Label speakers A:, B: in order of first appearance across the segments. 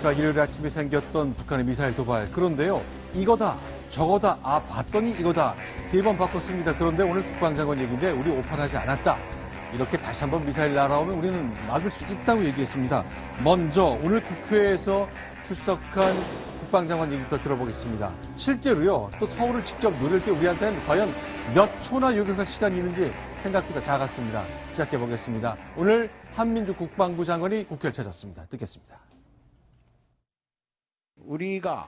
A: 자, 일요일 아침에 생겼던 북한의 미사일 도발. 그런데요, 이거다, 저거다, 봤더니 이거다. 3번 바꿨습니다. 그런데 오늘 국방장관 얘기인데 우리 오판하지 않았다. 이렇게 다시 한번 미사일 날아오면 우리는 막을 수 있다고 얘기했습니다. 먼저 오늘 국회에서 출석한 국방장관 얘기부터 들어보겠습니다. 실제로요, 또 서울을 직접 누릴 때 우리한테는 과연 몇 초나 요격할 시간이 있는지 생각보다 작았습니다. 시작해 보겠습니다. 오늘 한민주 국방부 장관이 국회를 찾았습니다. 듣겠습니다.
B: 우리가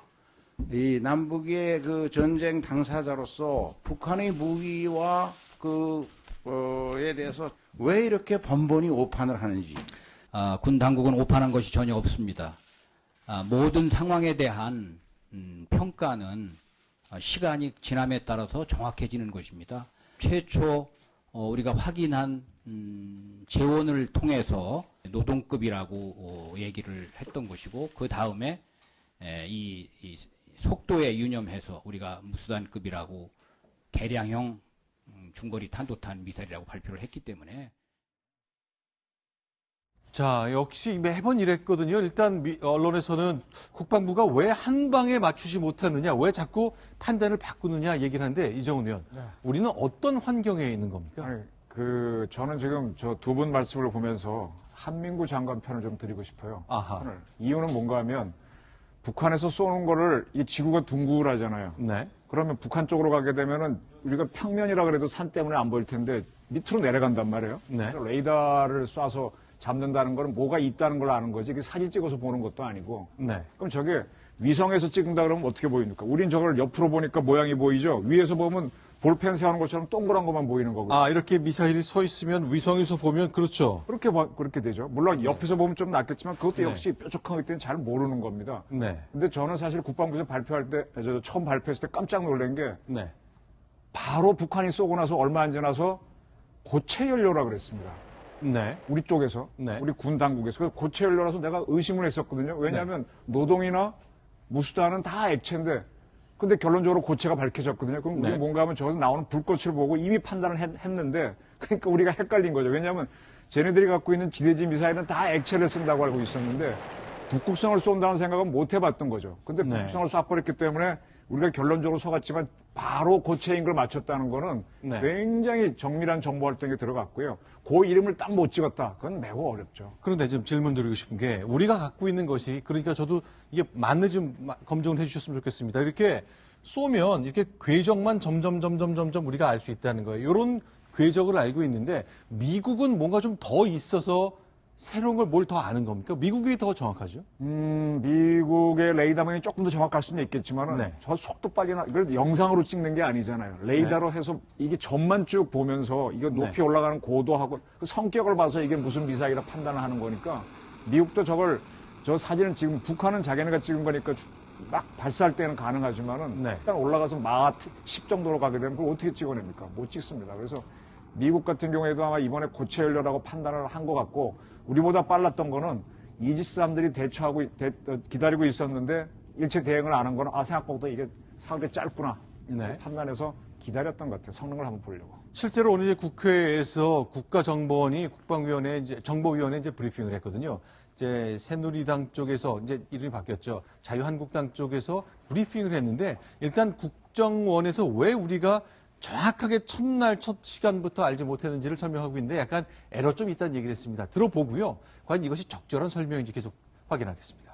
B: 이 남북의 그 전쟁 당사자로서 북한의 무기와 에 대해서 왜 이렇게 번번이 오판을 하는지.
C: 군 당국은 오판한 것이 전혀 없습니다. 모든 상황에 대한 평가는 시간이 지남에 따라서 정확해지는 것입니다. 최초 우리가 확인한 재원을 통해서 노동급이라고 얘기를 했던 것이고, 그 다음에 이 속도에 유념해서 우리가 무수단급이라고 개량형 중거리 탄도탄 미사일이라고 발표를 했기 때문에.
A: 자, 역시 매번 이랬거든요. 일단 언론에서는 국방부가 왜 한 방에 맞추지 못했느냐, 왜 자꾸 판단을 바꾸느냐 얘기를 하는데, 이정훈 의원, 네. 우리는 어떤 환경에 있는 겁니까?
D: 아니, 저는 지금 저 두 분 말씀을 보면서 한민구 장관 편을 좀 드리고 싶어요.
A: 아하.
D: 이유는 뭔가 하면 북한에서 쏘는 거를 이 지구가 둥글하잖아요.
A: 네.
D: 그러면 북한 쪽으로 가게 되면은 우리가 평면이라 그래도 산 때문에 안 보일 텐데 밑으로 내려간단 말이에요.
A: 네.
D: 레이더를 쏴서 잡는다는 거는 뭐가 있다는 걸 아는 거지. 이게 사진 찍어서 보는 것도 아니고.
A: 네.
D: 그럼 저게 위성에서 찍는다 그러면 어떻게 보입니까? 우린 저걸 옆으로 보니까 모양이 보이죠. 위에서 보면 볼펜 세우는 것처럼 동그란 것만 보이는 거고.
A: 이렇게 미사일이 서 있으면 위성에서 보면 그렇죠.
D: 그렇게 되죠. 물론 옆에서 보면 좀 낫겠지만 그것도
A: 네.
D: 역시 뾰족한 거기 때문에 잘 모르는 겁니다.
A: 네.
D: 근데 저는 사실 국방부에서 발표할 때, 처음 발표했을 때 깜짝 놀란 게
A: 네.
D: 바로 북한이 쏘고 나서 얼마 안 지나서 고체 연료라 그랬습니다.
A: 네.
D: 우리 쪽에서,
A: 네.
D: 우리 군 당국에서. 그래서 고체 연료라서 내가 의심을 했었거든요. 왜냐하면 노동이나 무수단은 다 액체인데, 근데 결론적으로 고체가 밝혀졌거든요. 그럼
A: 네.
D: 우리가 뭔가 하면 저기서 나오는 불꽃을 보고 이미 판단을 했는데, 그러니까 우리가 헷갈린 거죠. 왜냐하면 쟤네들이 갖고 있는 지대지 미사일은 다 액체를 쓴다고 알고 있었는데, 북극성을 쏜다는 생각은 못 해봤던 거죠. 근데
A: 네.
D: 북극성을 쏴버렸기 때문에 우리가 결론적으로 속았지만 바로 고체인 걸 맞췄다는 거는
A: 네.
D: 굉장히 정밀한 정보 활동에 들어갔고요. 그 이름을 딱 못 찍었다. 그건 매우 어렵죠.
A: 그런데 지금 질문 드리고 싶은 게, 우리가 갖고 있는 것이, 그러니까 저도 이게 맞는지 좀 검증을 해주셨으면 좋겠습니다. 이렇게 쏘면 이렇게 궤적만 점점 우리가 알 수 있다는 거예요. 이런 궤적을 알고 있는데, 미국은 뭔가 좀 더 있어서 새로운 걸 뭘 더 아는 겁니까? 미국이 더 정확하죠?
D: 미국의 레이더망이 조금 더 정확할 수는 있겠지만은,
A: 네.
D: 저 속도 빨리나, 이걸 영상으로 찍는 게 아니잖아요. 레이더로 해서 이게 점만 쭉 보면서 이거 높이
A: 네.
D: 올라가는 고도하고 그 성격을 봐서 이게 무슨 미사일이라 판단을 하는 거니까, 미국도 저 사진은 지금 북한은 자기네가 찍은 거니까 막 발사할 때는 가능하지만은,
A: 네.
D: 일단 올라가서 마하 10 정도로 가게 되면 그걸 어떻게 찍어냅니까? 못 찍습니다. 그래서 미국 같은 경우에도 아마 이번에 고체 연료라고 판단을 한 것 같고, 우리보다 빨랐던 거는 이지스함들이 기다리고 있었는데 일체 대응을 안 한 거는 생각보다 이게 상당히 짧구나.
A: 네.
D: 판단해서 기다렸던 것 같아요. 성능을 한번 보려고.
A: 실제로 오늘 이제 국회에서 국가정보원이 정보위원회 브리핑을 했거든요. 이제 새누리당 쪽에서 이제 이름이 바뀌었죠. 자유한국당 쪽에서 브리핑을 했는데, 일단 국정원에서 왜 우리가 정확하게 첫날 첫 시간부터 알지 못했는지를 설명하고 있는데, 약간 에러 좀 있다는 얘기를 했습니다. 들어보고요. 과연 이것이 적절한 설명인지 계속 확인하겠습니다.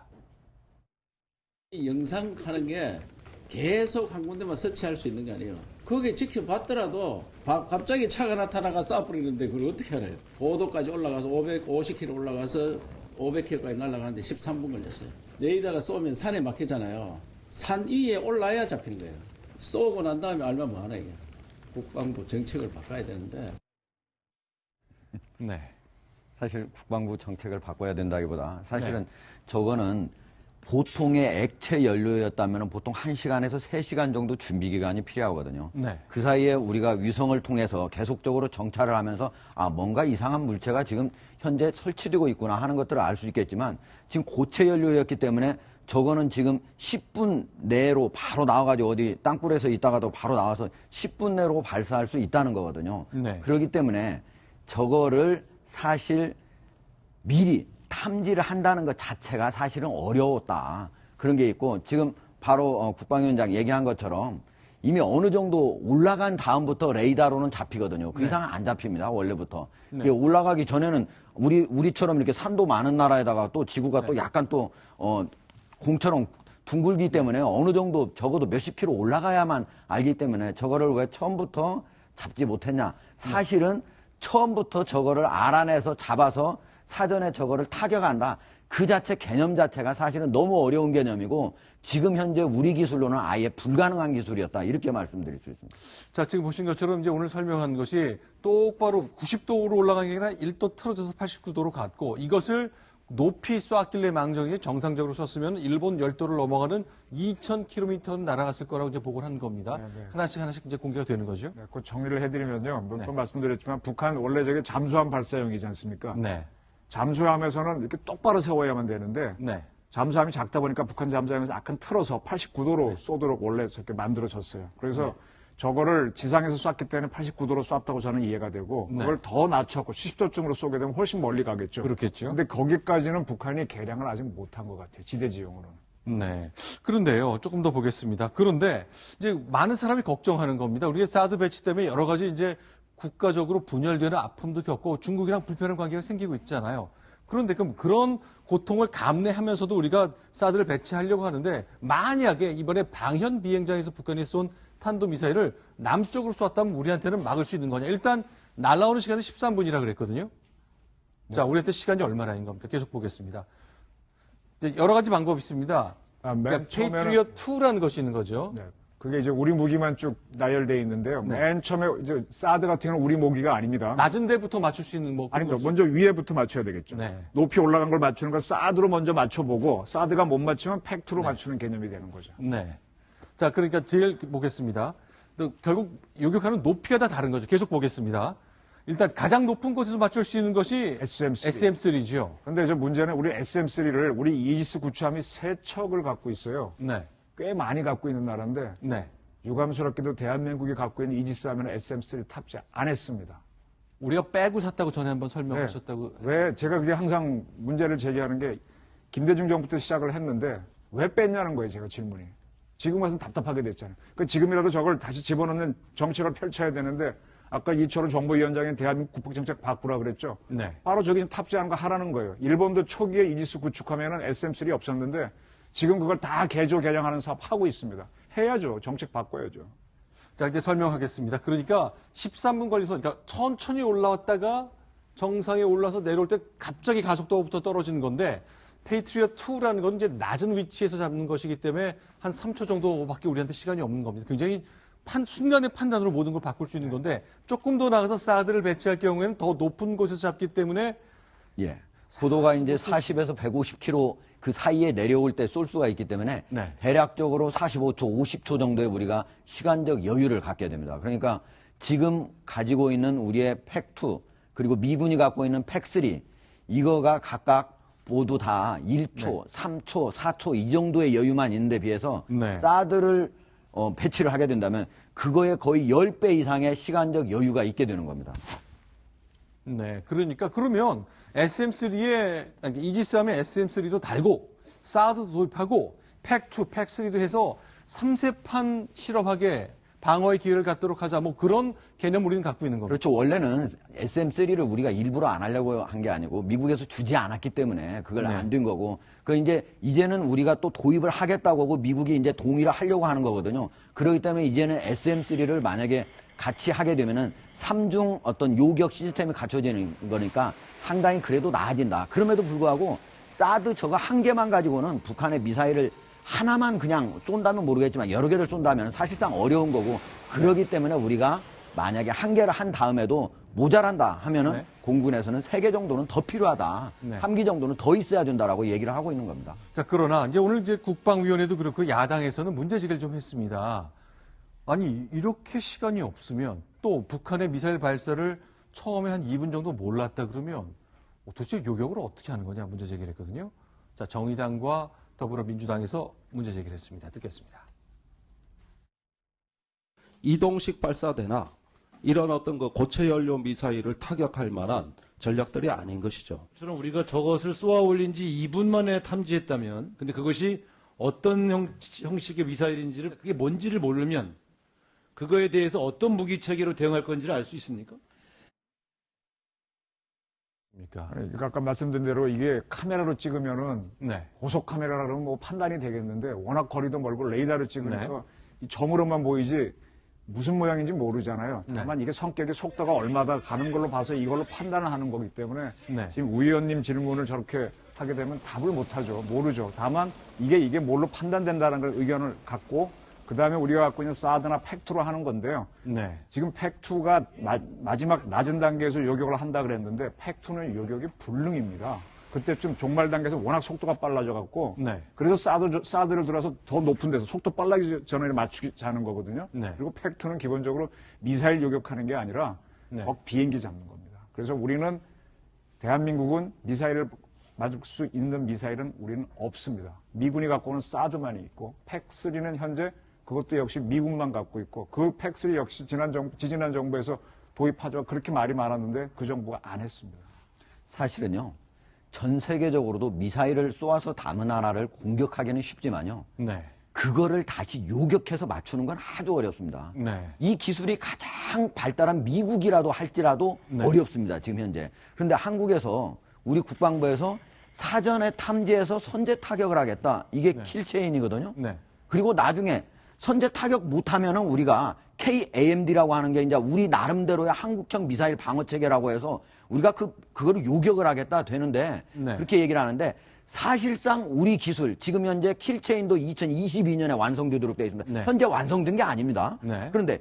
E: 이 영상 하는 게 계속 한 군데만 서치할 수 있는 게 아니에요. 거기에 지켜봤더라도 갑자기 차가 나타나가 쏴버리는데 그걸 어떻게 알아요? 고도까지 올라가서 550km 올라가서 500km까지 날아가는데 13분 걸렸어요. 레이더가 쏘면 산에 막히잖아요. 산 위에 올라야 잡히는 거예요. 쏘고 난 다음에 알면 뭐하나 이게. 국방부 정책을 바꿔야 되는데.
A: 네.
F: 사실 국방부 정책을 바꿔야 된다기보다 사실은 저거는 보통의 액체 연료였다면 보통 1시간에서 3시간 정도 준비 기간이 필요하거든요.
A: 네.
F: 그 사이에 우리가 위성을 통해서 계속적으로 정찰을 하면서 뭔가 이상한 물체가 지금 현재 설치되고 있구나 하는 것들을 알 수 있겠지만, 지금 고체 연료였기 때문에 저거는 지금 10분 내로 바로 나와가지고 어디 땅굴에서 있다가도 바로 나와서 10분 내로 발사할 수 있다는 거거든요.
A: 네.
F: 그렇기 때문에 저거를 사실 미리 탐지를 한다는 것 자체가 사실은 어려웠다. 그런 게 있고 지금 바로 국방위원장 얘기한 것처럼 이미 어느 정도 올라간 다음부터 레이더로는 잡히거든요. 그
A: 네.
F: 이상은 안 잡힙니다. 원래부터.
A: 네.
F: 이게 올라가기 전에는 우리처럼 이렇게 산도 많은 나라에다가 또 지구가 또 약간 또 공처럼 둥글기 때문에 어느 정도 적어도 몇십 킬로 올라가야만 알기 때문에 저거를 왜 처음부터 잡지 못했냐. 사실은 처음부터 저거를 알아내서 잡아서 사전에 저거를 타격한다. 그 자체 개념 자체가 사실은 너무 어려운 개념이고 지금 현재 우리 기술로는 아예 불가능한 기술이었다. 이렇게 말씀드릴 수 있습니다.
A: 자, 지금 보신 것처럼 이제 오늘 설명한 것이 똑바로 90도로 올라간 게 아니라 1도 틀어져서 89도로 갔고 이것을 높이 쏘았길래 망정이 정상적으로 쐈으면 일본 열도를 넘어가는 2,000km는 날아갔을 거라고 이제 보고를 한 겁니다.
D: 네, 네.
A: 하나씩 이제 공개가 되는 거죠.
D: 네, 그 정리를 해드리면요. 몇 번
A: 네.
D: 말씀드렸지만 북한 원래 저게 잠수함 발사용이지 않습니까?
A: 네.
D: 잠수함에서는 이렇게 똑바로 세워야만 되는데
A: 네.
D: 잠수함이 작다 보니까 북한 잠수함에서 약간 틀어서 89도로 쏘도록 원래 저렇게 만들어졌어요. 그래서 저거를 지상에서 쐈기 때문에 89도로 쐈다고 저는 이해가 되고
A: 네.
D: 그걸 더 낮췄고 70도쯤으로 쏘게 되면 훨씬 멀리 가겠죠.
A: 그렇겠죠.
D: 근데 거기까지는 북한이 개량을 아직 못한 것 같아요. 지대지형으로는.
A: 네. 그런데요, 조금 더 보겠습니다. 그런데 이제 많은 사람이 걱정하는 겁니다. 우리가 사드 배치 때문에 여러 가지 이제 국가적으로 분열되는 아픔도 겪고 중국이랑 불편한 관계가 생기고 있잖아요. 그런데 그럼 그런 고통을 감내하면서도 우리가 사드를 배치하려고 하는데 만약에 이번에 방현 비행장에서 북한이 쏜 탄도미사일을 남쪽으로 쐈다면 우리한테는 막을 수 있는 거냐. 일단 날아오는 시간은 13분이라 그랬거든요. 자, 우리한테 시간이 얼마나인 겁니까? 계속 보겠습니다. 이제 여러 가지 방법이 있습니다. 그러니까 페이트리엇 2라는 것이 있는 거죠.
D: 네. 그게 이제 우리 무기만 쭉 나열되어 있는데요.
A: 네.
D: 맨 처음에 이제 사드 같은 경우는 우리 무기가 아닙니다.
A: 낮은 데부터 맞출 수 있는 뭐 그런
D: 아닙니다.
A: 거죠.
D: 먼저 위에부터 맞춰야 되겠죠.
A: 네.
D: 높이 올라간 걸 맞추는 걸 사드로 먼저 맞춰보고 사드가 못 맞추면 팩트로
A: 네.
D: 맞추는 개념이 되는 거죠.
A: 네. 자, 그러니까 제일 보겠습니다. 또 결국 요격하는 높이가 다 다른 거죠. 계속 보겠습니다. 일단 가장 높은 곳에서 맞출 수 있는 것이
D: SM3.
A: SM3죠.
D: 근데 이제 문제는 우리 SM3를 우리 이지스 구축함이 3척을 갖고 있어요.
A: 네.
D: 꽤 많이 갖고 있는 나라인데
A: 네.
D: 유감스럽게도 대한민국이 갖고 있는 이지스 하면 SM3 탑재 안 했습니다.
A: 우리가 빼고 샀다고 전에 한번
D: 네.
A: 설명하셨다고.
D: 왜 제가 그게 항상 문제를 제기하는 게 김대중 정부 때 시작을 했는데 왜 뺐냐는 거예요, 제가 질문이. 지금 와서는 답답하게 됐잖아요. 그 지금이라도 저걸 다시 집어넣는 정책을 펼쳐야 되는데 아까 이철호 정보위원장이 대한민국 국방정책 바꾸라 그랬죠.
A: 네.
D: 바로 저기 탑재하는 거 하라는 거예요. 일본도 초기에 이지스 구축하면은 SM3 없었는데 지금 그걸 다 개조 개량하는 사업 하고 있습니다. 해야죠. 정책 바꿔야죠.
A: 자, 이제 설명하겠습니다. 그러니까 13분 걸려서 그러니까 천천히 올라왔다가 정상에 올라서 내려올 때 갑자기 가속도부터 떨어지는 건데 페이트리엇 2라는 건 이제 낮은 위치에서 잡는 것이기 때문에 한 3초 정도밖에 우리한테 시간이 없는 겁니다. 굉장히 순간의 판단으로 모든 걸 바꿀 수 있는 건데 조금 더 나가서 사드를 배치할 경우에는 더 높은 곳에서 잡기 때문에
F: 예. 고도가 이제 40에서 150km 그 사이에 내려올 때 쏠 수가 있기 때문에
A: 네.
F: 대략적으로 45초, 50초 정도의 우리가 시간적 여유를 갖게 됩니다. 그러니까 지금 가지고 있는 우리의 팩2 그리고 미군이 갖고 있는 팩3 이거가 각각 모두 다 1초, 3초, 4초 이 정도의 여유만 있는데 비해서
A: 네.
F: 사드를 배치를 하게 된다면 그거에 거의 10배 이상의 시간적 여유가 있게 되는 겁니다.
A: 네, 그러니까 그러면 SM3에 이지스함에 SM3도 달고 사드도 도입하고 팩2, 팩3도 해서 3세판 실험하게 방어의 기회를 갖도록 하자. 뭐 그런 개념 우리는 갖고 있는 겁니다.
F: 그렇죠. 원래는 SM3를 우리가 일부러 안 하려고 한 게 아니고 미국에서 주지 않았기 때문에 그걸
A: 네.
F: 안 된 거고 이제는 우리가 또 도입을 하겠다고 하고 미국이 이제 동의를 하려고 하는 거거든요. 그렇기 때문에 이제는 SM3를 만약에 같이 하게 되면은 3중 어떤 요격 시스템이 갖춰지는 거니까 상당히 그래도 나아진다. 그럼에도 불구하고 사드 저거 한 개만 가지고는 북한의 미사일을 하나만 그냥 쏜다면 모르겠지만 여러 개를 쏜다면 사실상 어려운 거고 그러기 때문에 우리가 만약에 한 개를 한 다음에도 모자란다 하면은
A: 네.
F: 공군에서는 3개 정도는 더 필요하다.
A: 네.
F: 3기 정도는 더 있어야 된다라고 얘기를 하고 있는 겁니다.
A: 자, 그러나 이제 오늘 이제 국방위원회도 그렇고 야당에서는 문제 제기를 좀 했습니다. 아니, 이렇게 시간이 없으면 또 북한의 미사일 발사를 처음에 한 2분 정도 몰랐다 그러면 도대체 요격을 어떻게 하는 거냐 문제 제기를 했거든요. 자, 정의당과 더불어민주당에서 문제 제기를 했습니다. 듣겠습니다.
G: 이동식 발사대나 이런 어떤 그 고체 연료 미사일을 타격할 만한 전략들이 아닌 것이죠.
H: 처럼 우리가 저것을 쏘아 올린 지 2분 만에 탐지했다면, 근데 그것이 어떤 형식의 미사일인지를, 그게 뭔지를 모르면 그거에 대해서 어떤 무기 체계로 대응할 건지를 알 수 있습니까?
D: 그러니까 아까 말씀드린 대로 이게 카메라로 찍으면은
A: 네.
D: 고속 카메라라면 뭐 판단이 되겠는데 워낙 거리도 멀고 레이더로 찍으니까
A: 네.
D: 이 점으로만 보이지 무슨 모양인지 모르잖아요.
A: 네.
D: 다만 이게 성격의 속도가 얼마다 가는 걸로 봐서 이걸로 판단을 하는 거기 때문에
A: 네.
D: 지금 우 의원님 질문을 저렇게 하게 되면 답을 못하죠. 모르죠. 다만 이게 뭘로 판단된다는 걸 의견을 갖고 그 다음에 우리가 갖고 있는 사드나 팩2로 하는 건데요.
A: 네.
D: 지금 팩2가 마지막 낮은 단계에서 요격을 한다 그랬는데 팩2는 요격이 불능입니다. 그때쯤 종말 단계에서 워낙 속도가 빨라져 갖고
A: 네.
D: 그래서 사드를 들어서 더 높은 데서 속도 빨라지기 전에 맞추기 자는 거거든요.
A: 네.
D: 그리고 팩2는 기본적으로 미사일 요격하는 게 아니라
A: 네.
D: 비행기 잡는 겁니다. 그래서 우리는 대한민국은 미사일을 맞을 수 있는 미사일은 우리는 없습니다. 미군이 갖고 오는 사드만이 있고 팩3는 현재 그것도 역시 미국만 갖고 있고 그 팩3 역시 지지난 정부에서 도입하죠. 그렇게 말이 많았는데 그 정부가 안 했습니다.
F: 사실은요. 전 세계적으로도 미사일을 쏘아서 다른 나라를 공격하기는 쉽지만요.
A: 네.
F: 그거를 다시 요격해서 맞추는 건 아주 어렵습니다.
A: 네.
F: 이 기술이 가장 발달한 미국이라도 할지라도
A: 네.
F: 어렵습니다. 지금 현재. 그런데 한국에서 우리 국방부에서 사전에 탐지해서 선제 타격을 하겠다. 이게
A: 네.
F: 킬체인이거든요.
A: 네.
F: 그리고 나중에 선제 타격 못하면은 우리가 KAMD라고 하는 게 이제 우리 나름대로의 한국형 미사일 방어 체계라고 해서 우리가 그거를 요격을 하겠다 되는데
A: 네.
F: 그렇게 얘기를 하는데 사실상 우리 기술 지금 현재 킬체인도 2022년에 완성되도록 되어 있습니다.
A: 네.
F: 현재 완성된 게 아닙니다.
A: 네.
F: 그런데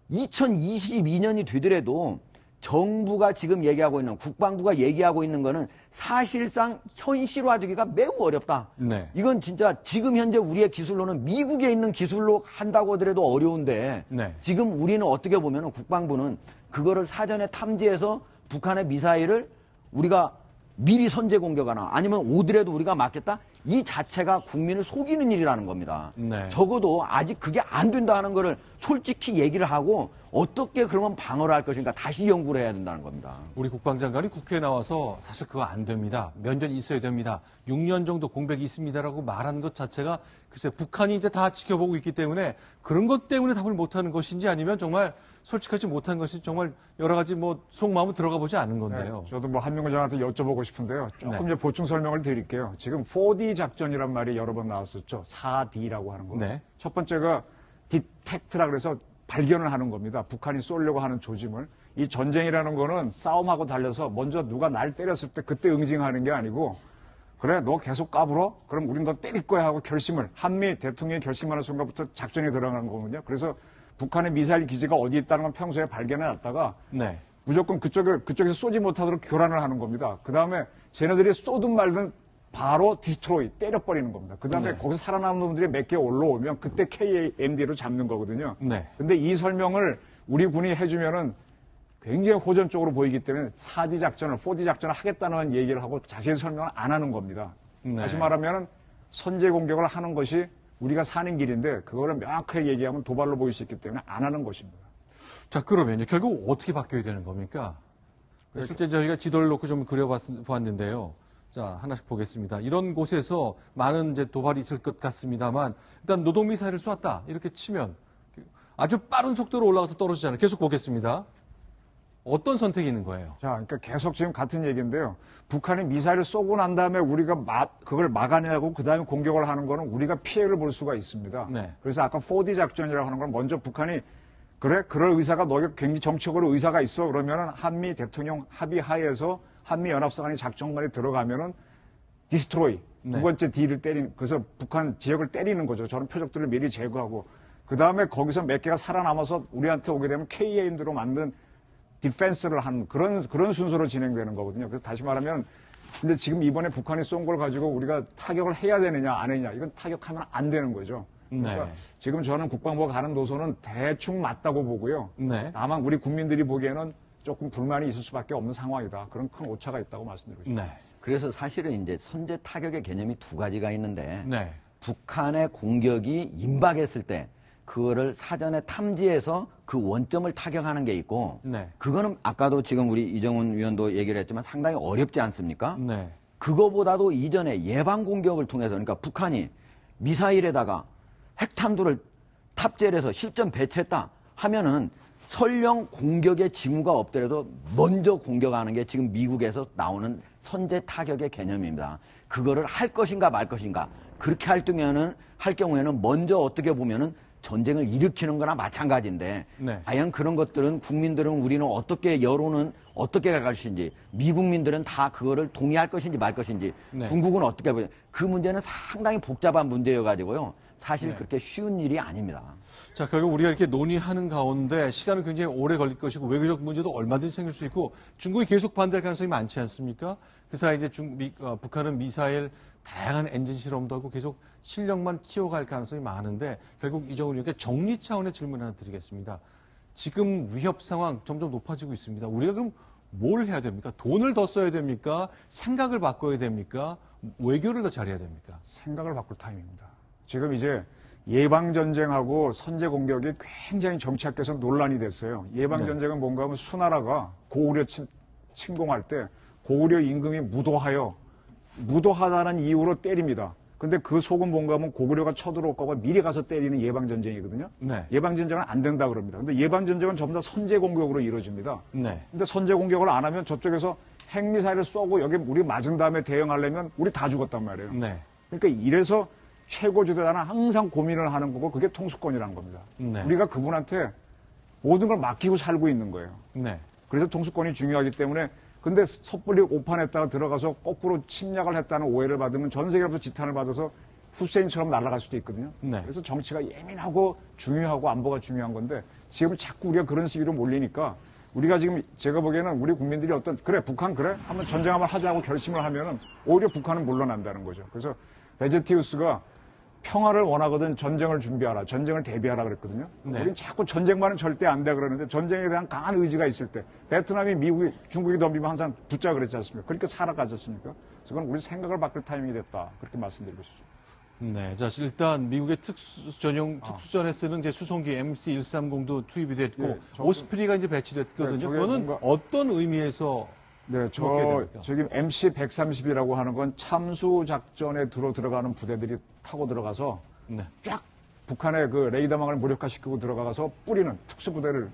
F: 2022년이 되더라도 정부가 지금 얘기하고 있는 국방부가 얘기하고 있는 거는 사실상 현실화되기가 매우 어렵다.
A: 네.
F: 이건 진짜 지금 현재 우리의 기술로는 미국에 있는 기술로 한다고 하더라도 어려운데
A: 네.
F: 지금 우리는 어떻게 보면은 국방부는 그거를 사전에 탐지해서 북한의 미사일을 우리가 미리 선제 공격하나 아니면 오더라도 우리가 맞겠다? 이 자체가 국민을 속이는 일이라는 겁니다.
A: 네.
F: 적어도 아직 그게 안 된다는 거를 솔직히 얘기를 하고 어떻게 그러면 방어를 할 것인가 다시 연구를 해야 된다는 겁니다.
A: 우리 국방장관이 국회에 나와서 사실 그거 안 됩니다. 면전이 있어야 됩니다. 6년 정도 공백이 있습니다라고 말하는 것 자체가 글쎄 북한이 이제 다 지켜보고 있기 때문에 그런 것 때문에 답을 못하는 것인지 아니면 정말 솔직하지 못한 것이 정말 여러 가지 뭐 속마음은 들어가 보지 않은 건데요.
D: 네, 저도 뭐 한명훈 장한테 여쭤보고 싶은데요. 조금
A: 네.
D: 이제 보충 설명을 드릴게요. 지금 4D 작전이란 말이 여러 번 나왔었죠. 4D라고 하는 거.
A: 네.
D: 첫 번째가 디텍트라 그래서 발견을 하는 겁니다. 북한이 쏘려고 하는 조짐을. 이 전쟁이라는 거는 싸움하고 달려서 먼저 누가 날 때렸을 때 그때 응징하는 게 아니고 그래 너 계속 까불어? 그럼 우린 너 때릴 거야 하고 결심을 한미 대통령이 결심하는 순간부터 작전에 들어가는 거거든요. 그래서 북한의 미사일 기지가 어디 있다는 건 평소에 발견해 놨다가
A: 네.
D: 무조건 그쪽에서 쏘지 못하도록 교란을 하는 겁니다. 그 다음에 쟤네들이 쏘든 말든 바로 디스트로이 때려버리는 겁니다. 그 다음에
A: 네.
D: 거기서 살아남은 놈들이 몇 개 올라오면 그때 KAMD로 잡는 거거든요.
A: 네.
D: 근데 이 설명을 우리 군이 해주면은 굉장히 호전적으로 보이기 때문에 4D 작전을, 4D 작전을 하겠다는 얘기를 하고 자세히 설명을 안 하는 겁니다.
A: 네.
D: 다시 말하면 선제 공격을 하는 것이 우리가 사는 길인데 그거를 명확하게 얘기하면 도발로 보일 수 있기 때문에 안 하는 것입니다.
A: 자, 그러면요. 결국 어떻게 바뀌어야 되는 겁니까? 실제 저희가 지도를 놓고 좀 그려봤는데요. 자, 하나씩 보겠습니다. 이런 곳에서 많은 이제 도발이 있을 것 같습니다만, 일단 노동미사일을 쏘았다. 이렇게 치면 아주 빠른 속도로 올라가서 떨어지잖아요. 계속 보겠습니다. 어떤 선택이 있는 거예요?
D: 자, 그러니까 계속 지금 같은 얘기인데요. 북한이 미사일을 쏘고 난 다음에 우리가 그걸 막아내고 그 다음에 공격을 하는 거는 우리가 피해를 볼 수가 있습니다.
A: 네.
D: 그래서 아까 4D 작전이라고 하는 건 먼저 북한이 그래, 그럴 의사가 너희가 굉장히 정치적으로 의사가 있어. 그러면은 한미 대통령 합의 하에서 한미 연합사 간의 작전만에 들어가면은 디스트로이
A: 네.
D: 두 번째 D를 그래서 북한 지역을 때리는 거죠. 저런 표적들을 미리 제거하고 그 다음에 거기서 몇 개가 살아남아서 우리한테 오게 되면 KAMD로 만든 디펜스를 한 그런 순서로 진행되는 거거든요. 그래서 다시 말하면 근데 지금 이번에 북한이 쏜 걸 가지고 우리가 타격을 해야 되느냐 안 해야 이건 타격하면 안 되는 거죠. 그러니까
A: 네.
D: 지금 저는 국방부가 가는 노선은 대충 맞다고 보고요.
A: 네.
D: 다만 우리 국민들이 보기에는 조금 불만이 있을 수밖에 없는 상황이다. 그런 큰 오차가 있다고 말씀드리고 싶습니다.
A: 네.
F: 그래서 사실은 이제 선제 타격의 개념이 두 가지가 있는데
A: 네.
F: 북한의 공격이 임박했을 때 그거를 사전에 탐지해서 그 원점을 타격하는 게 있고
A: 네.
F: 그거는 아까도 지금 우리 이정훈 위원도 얘기를 했지만 상당히 어렵지 않습니까?
A: 네.
F: 그거보다도 이전에 예방 공격을 통해서 그러니까 북한이 미사일에다가 핵탄두를 탑재를 해서 실전 배치했다 하면은 설령 공격의 징후가 없더라도 먼저 공격하는 게 지금 미국에서 나오는 선제 타격의 개념입니다. 그거를 할 것인가 말 것인가. 그렇게 할 경우에는 먼저 어떻게 보면은 전쟁을 일으키는 거나 마찬가지인데
A: 네.
F: 과연 그런 것들은 국민들은 우리는 어떻게 여론은 어떻게 갈 것인지 미국민들은 다 그거를 동의할 것인지 말 것인지
A: 네.
F: 중국은 어떻게 보냐 그 문제는 상당히 복잡한 문제여 가지고요. 사실
A: 네.
F: 그렇게 쉬운 일이 아닙니다.
A: 자, 결국 우리가 이렇게 논의하는 가운데 시간은 굉장히 오래 걸릴 것이고 외교적 문제도 얼마든지 생길 수 있고 중국이 계속 반대할 가능성이 많지 않습니까? 그 사이 이제 북한은 미사일 다양한 엔진 실험도 하고 계속 실력만 키워갈 가능성이 많은데 결국 이정훈 의원께 정리 차원의 질문 하나 드리겠습니다. 지금 위협 상황 점점 높아지고 있습니다. 우리가 그럼 뭘 해야 됩니까? 돈을 더 써야 됩니까? 생각을 바꿔야 됩니까? 외교를 더 잘해야 됩니까?
D: 생각을 바꿀 타임입니다. 지금 이제 예방전쟁하고 선제공격이 굉장히 정치학계에서 논란이 됐어요. 예방전쟁은 뭔가 하면 수나라가 고구려 침공할 때 고구려 임금이 무도하다는 이유로 때립니다. 근데 그 속은 뭔가 하면 고구려가 쳐들어올 거고 미리 가서 때리는 예방전쟁이거든요.
A: 네.
D: 예방전쟁은 안 된다 그럽니다. 근데 예방전쟁은 전부 다 선제공격으로 이루어집니다.
A: 네.
D: 근데 선제공격을 안 하면 저쪽에서 핵미사일을 쏘고 여기 우리 맞은 다음에 대응하려면 우리 다 죽었단 말이에요.
A: 네.
D: 그러니까 이래서 최고 지도자는 항상 고민을 하는 거고 그게 통수권이라는 겁니다.
A: 네.
D: 우리가 그분한테 모든 걸 맡기고 살고 있는 거예요.
A: 네.
D: 그래서 통수권이 중요하기 때문에 근데 섣불리 오판했다가 들어가서 거꾸로 침략을 했다는 오해를 받으면 전 세계로부터 지탄을 받아서 후세인처럼 날아갈 수도 있거든요.
A: 네.
D: 그래서 정치가 예민하고 중요하고 안보가 중요한 건데 지금 자꾸 우리가 그런 시기로 몰리니까 우리가 지금 제가 보기에는 우리 국민들이 그래 북한 그래? 한번 전쟁 한번 하자고 결심을 하면은 오히려 북한은 물러난다는 거죠. 그래서 베제티우스가 평화를 원하거든 전쟁을 준비하라, 전쟁을 대비하라 그랬거든요.
A: 네.
D: 우리는 자꾸 전쟁만은 절대 안 돼 그러는데 전쟁에 대한 강한 의지가 있을 때 베트남이 미국이 중국이 덤비면 항상 붙자 그랬지 않습니까? 그렇게 살아가지 않습니까? 그래서 그건 우리 생각을 바꿀 타이밍이 됐다 그렇게 말씀드리고 싶죠.
A: 네, 자 일단 미국의 특수전에 쓰는 이제 수송기 MC-130도 투입이 됐고
D: 예,
A: 오스프리가 이제 배치됐거든요.
D: 네, 저게
A: 그거는
D: 뭔가-
A: 어떤 의미에서
D: 네,
A: 그렇게 됩니까?
D: 지금 MC-130이라고 하는 건 참수 작전에 들어가는 부대들이 타고 들어가서
A: 네.
D: 쫙 북한의 그 레이더망을 무력화시키고 들어가서 뿌리는 특수부대를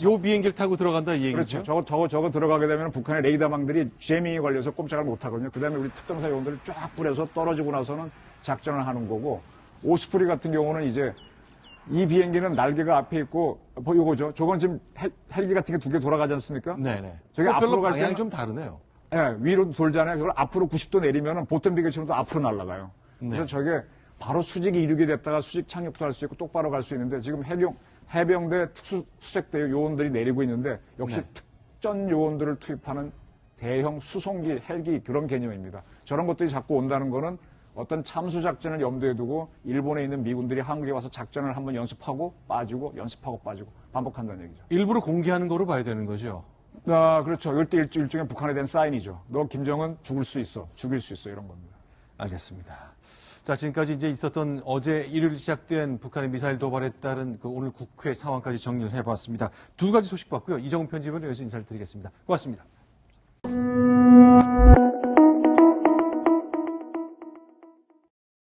A: 요 비행기를 타고 들어간다 이
D: 그렇죠.
A: 얘기죠.
D: 저거 들어가게 되면 북한의 레이더망들이 재밍이 걸려서 꼼짝을 못 하거든요. 그 다음에 우리 특전사 요원들을 쫙 뿌려서 떨어지고 나서는 작전을 하는 거고, 오스프리 같은 경우는 이제 이 비행기는 날개가 앞에 있고, 요거죠. 저건 지금 헬기 같은 게 두 개 돌아가지 않습니까?
A: 네네.
D: 저게
A: 별로
D: 앞으로 갈
A: 방향이
D: 때는
A: 좀 다르네요.
D: 예, 위로 돌잖아요. 그걸 앞으로 90도 내리면은 보통 비행기처럼도 앞으로 날아가요.
A: 네.
D: 그래서 저게 바로 수직이 이루게 됐다가 수직 착륙도 할 수 있고 똑바로 갈 수 있는데 지금 해병대 특수수색대 요원들이 내리고 있는데 역시
A: 네.
D: 특전 요원들을 투입하는 대형 수송기, 헬기 그런 개념입니다. 저런 것들이 자꾸 온다는 거는 어떤 참수 작전을 염두에 두고 일본에 있는 미군들이 한국에 와서 작전을 한번 연습하고 빠지고 연습하고 빠지고 반복한다는 얘기죠.
A: 일부러 공개하는 거로 봐야 되는 거죠.
D: 아, 그렇죠. 이때 일종의 북한에 대한 사인이죠. 너 김정은 죽일 수 있어. 이런 겁니다.
A: 알겠습니다. 자, 지금까지 이제 있었던 어제 일요일 시작된 북한의 미사일 도발에 따른 그 오늘 국회 상황까지 정리를 해봤습니다. 두 가지 소식 봤고요. 이정훈 편집은 여기서 인사를 드리겠습니다. 고맙습니다.